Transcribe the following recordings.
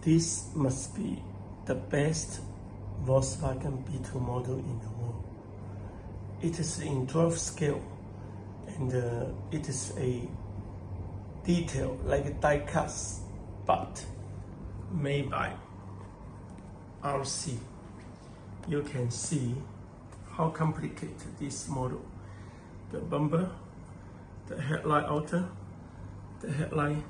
This must be the best Volkswagen Beetle model in the world. It is in 12 scale, and it is a detail like a die cast, but made by RC. You can see how complicated this model. The bumper, the headlight outer, the headlight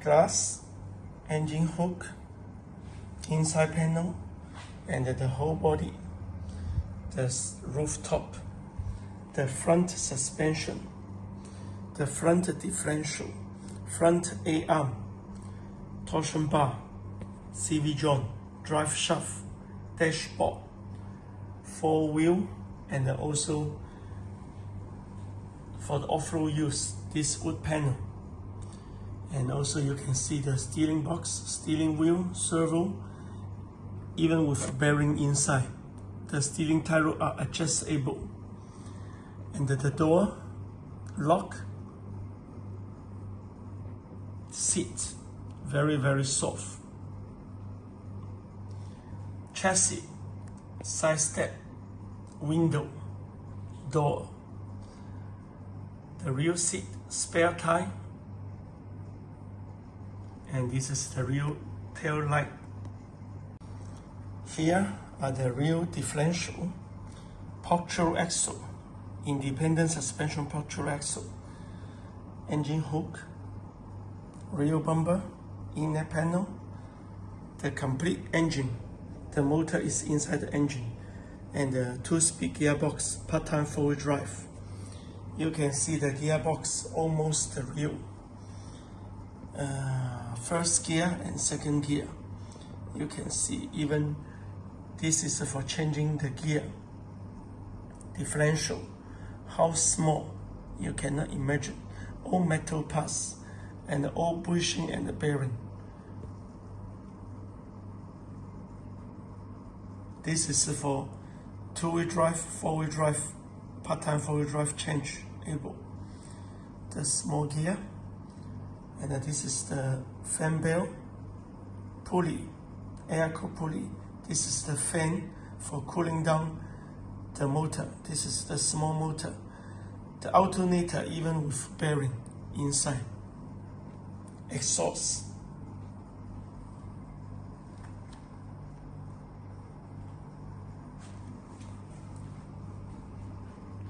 glass, engine hook, inside panel, and the whole body, the rooftop, the front suspension, the front differential, front A-arm, torsion bar, CV joint, drive shaft, dashboard, 4-wheel, and also for the off-road use, this wood panel. And also you can see the steering box, steering wheel, servo, even with bearing inside. The steering tie rod are adjustable. And the door, lock, seat, very, very soft. Chassis, side step, window, door. The rear seat, spare tire, and this is the rear tail light. Here are the rear differential, petrol axle, independent suspension petrol axle, engine hook, rear bumper, inner panel, the complete engine. The motor is inside the engine, and the 2-speed gearbox, part-time 4-wheel drive. You can see the gearbox almost real. First gear and second gear. You can see even this is for changing the gear. Differential, how small, you cannot imagine. All metal parts and all bushing and bearing. This is for 2-wheel drive, 4-wheel drive, part-time 4-wheel drive changeable. The small gear, and this is the fan bell, pulley, air cool pulley. This is the fan for cooling down the motor. This is the small motor. The alternator even with bearing inside. Exhaust.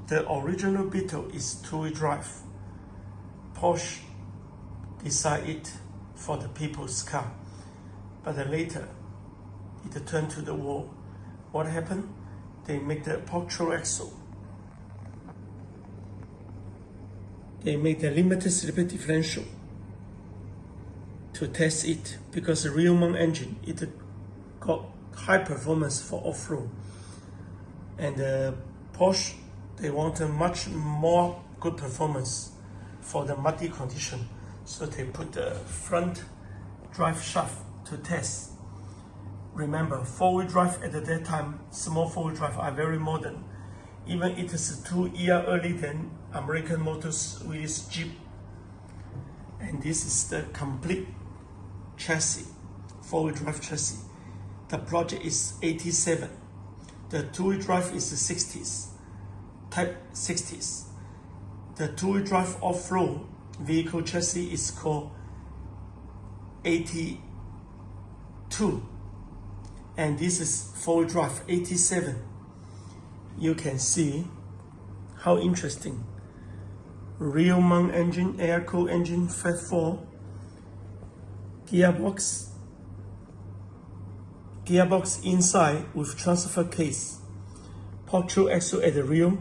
The original Beetle is 2-wheel drive. Porsche decided it for the people's car, but later it turned to the wall. What happened? They make the petrol axle. They make the limited slip differential to test it, because the real mount engine, it got high performance for off-road, and the Porsche, they wanted much more good performance for the muddy condition. So they put the front drive shaft to test. Remember, 4-wheel drive at that time, small 4-wheel drive are very modern. Even it is 2 years early than American Motors with Jeep. And this is the complete chassis, 4-wheel drive chassis. The project is 87. The 2-wheel drive is the 60s. Type 60s. The 2-wheel drive off-road vehicle chassis is called 82, and this is 4-wheel drive 87. You can see how interesting. Real mount engine, air cooled engine, Fat 4, gearbox inside with transfer case, petrol axle at the rear,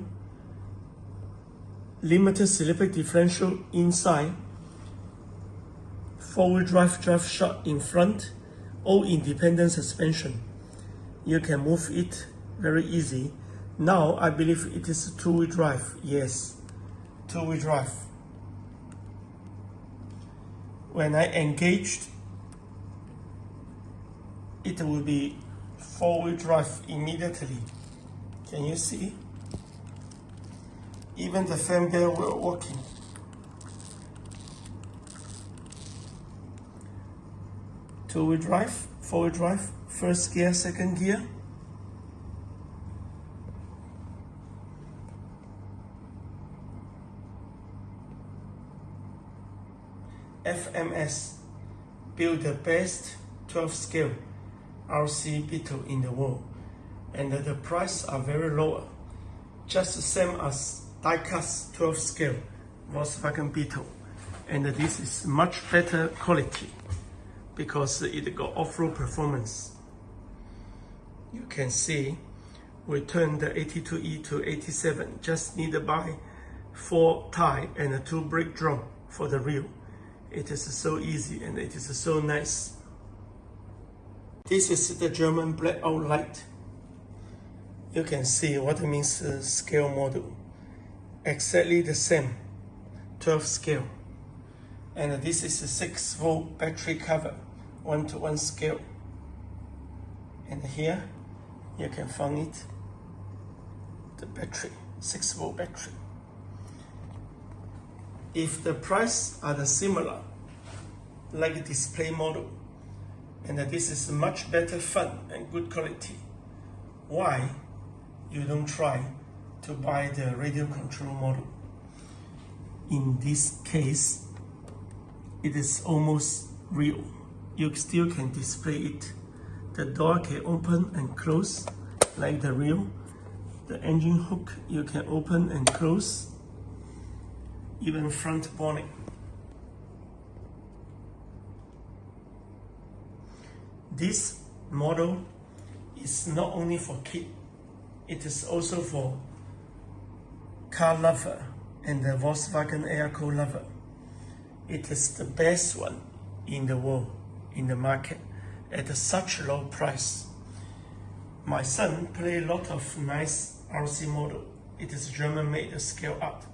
limited slip differential inside, 4-wheel drive shaft in front, all independent suspension. You can move it very easy. Now I believe it is 2-wheel drive. Yes, 2-wheel drive. When I engaged, it will be 4-wheel drive immediately. Can you see? Even the fan bell were working. two-wheel drive, four-wheel drive, first gear, second gear. FMS build the best 12 scale RC Beetle in the world, and the price are very low, just the same as die-cast 12 scale Volkswagen Beetle, and this is much better quality because it got off-road performance. You can see we turned the 82E to 87, just need to buy 4 tire and 2 brake drum for the rear. It is so easy and it is so nice. This is the German blackout light. You can see what it means scale model. Exactly the same, 12 scale. And this is a 6-volt battery cover, 1-to-1 scale. And here you can find it, the battery, 6-volt battery. If the price are the similar, like display model, and this is much better fun and good quality, why you don't try to buy the radio control model? In this case, it is almost real. You still can display it. The door can open and close like the real. The engine hook you can open and close. Even front bonnet. This model is not only for kids, it is also for car lover and the Volkswagen Airco lover. It is the best one in the world, in the market, at such low price. My son play a lot of nice RC model. It is German made, scale up,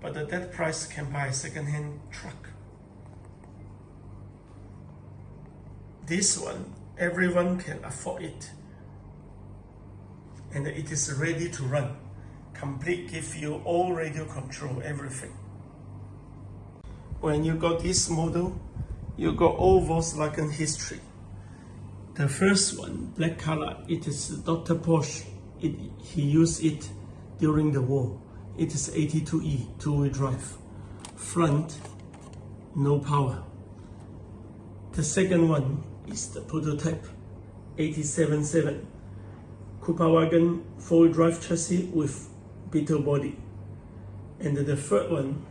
but at that price can buy a second-hand truck. This one, everyone can afford it. And it is ready to run. Complete, give you all radio control, everything. When you got this model, you got all Volkswagen history. The first one, black color, it is Dr. Porsche. He used it during the war. It is 82E, two-wheel drive. Front, no power. The second one is the prototype, 87.7. Volkswagen four-wheel drive chassis with Beetle body. And the third one,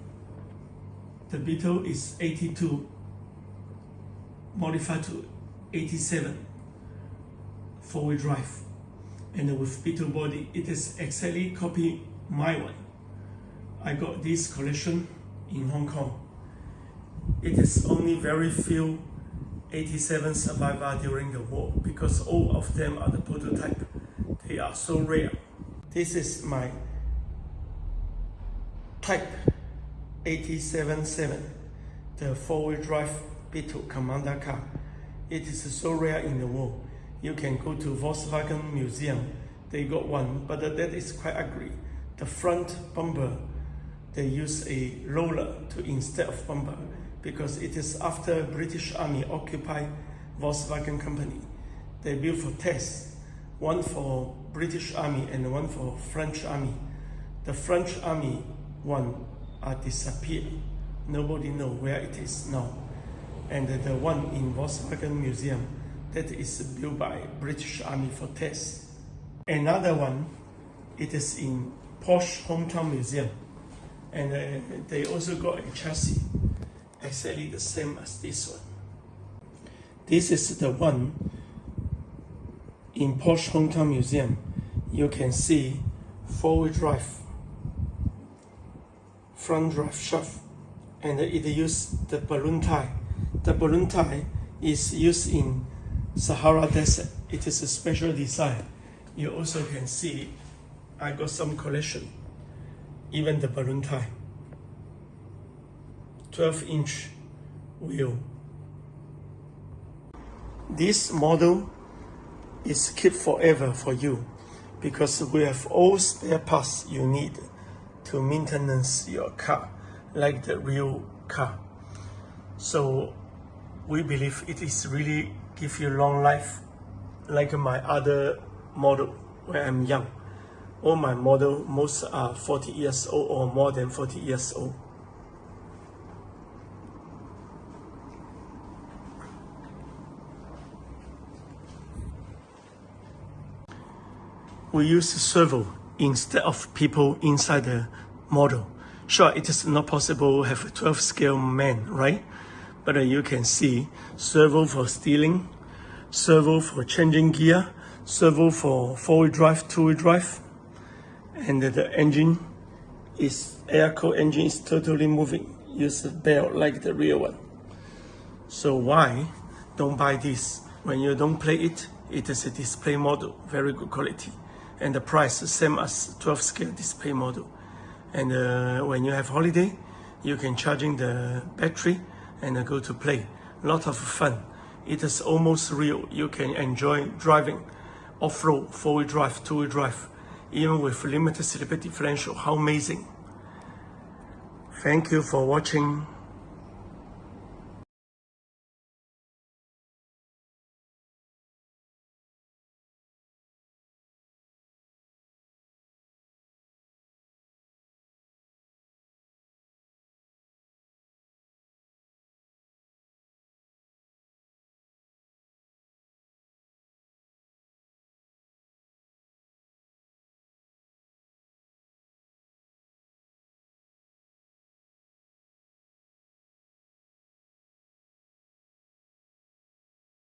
the Beetle is 82, modified to 87, four-wheel drive. And with Beetle body, it is exactly copy my one. I got this collection in Hong Kong. It is only very few 87 survivor during the war because all of them are the prototype. They are so rare. This is my type 87.7, the four-wheel drive Beetle commander car. It is so rare in the world. You can go to Volkswagen Museum. They got one, but that is quite ugly. The front bumper, they use a roller to instead of bumper because it is after British Army occupy Volkswagen company. They built for tests, one for British Army and one for French Army. The French Army one are disappeared. Nobody know where it is now. And the one in Volkswagen Museum, that is built by British Army for tests. Another one, it is in Porsche Hometown Museum. And they also got a chassis, exactly the same as this one. This is the one in Porsche Hometown Museum. You can see four-wheel drive, front drive shaft, and it used the balloon tire. The balloon tire is used in Sahara Desert. It is a special design. You also can see I got some collection, even the balloon tire. 12-inch wheel. This model is kept forever for you because we have all spare parts you need to maintenance your car, like the real car. So we believe it is really give you long life, like my other model when I'm young. All my model, most are 40 years old or more than 40 years old. We use servo instead of people inside the model. Sure, it is not possible to have a 12 scale man, right? But you can see servo for steering, servo for changing gear, servo for 4-wheel drive, 2-wheel drive, and the engine is air-cooled engine is totally moving. Use a bell like the real one. So why don't buy this? When you don't play it, it is a display model, very good quality. And the price is same as 12 scale display model. And when you have holiday, you can charging the battery and go to play. Lot of fun. It is almost real. You can enjoy driving off-road, 4-wheel drive, 2-wheel drive, even with limited slip differential. How amazing. Thank you for watching.